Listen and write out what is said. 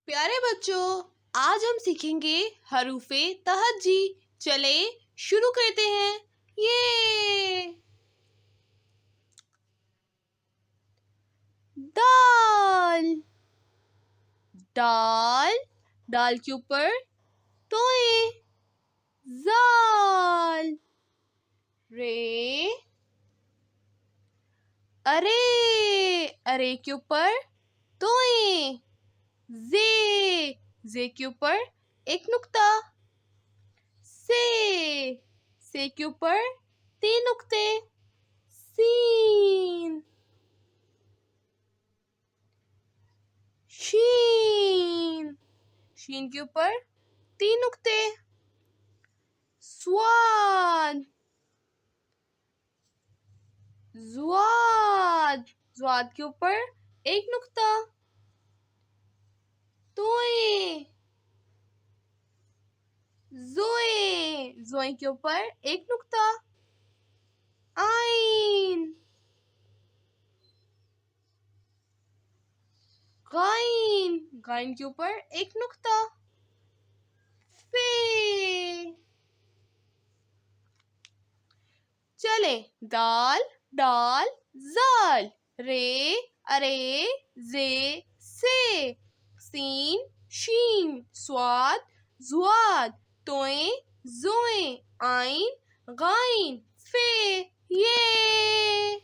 प्यारे बच्चों, आज हम सीखेंगे हरूफे तहज्जी। चले शुरू करते हैं। ये दाल, दाल, दाल के ऊपर तोए। जाल, रे, अरे, अरे के ऊपर तोए। जे के ऊपर एक नुक्ता। से के ऊपर 3 नुक्ते। सीन, शीन, शीन के ऊपर 3 नुक्ते। स्वाद, ज्वाद, ज्वाद के ऊपर 1 नुक्ता। तोए, जोए, जोए के ऊपर 1 नुक्ता। आइन, गाइन, गाइन के ऊपर 1 नुक्ता। फे, चले दाल, डाल, जाल, रे, अरे, जे, से, सीन, शीन, स्वाद, जुआद, तोए, जोए, आइन, गाइन, फे। ये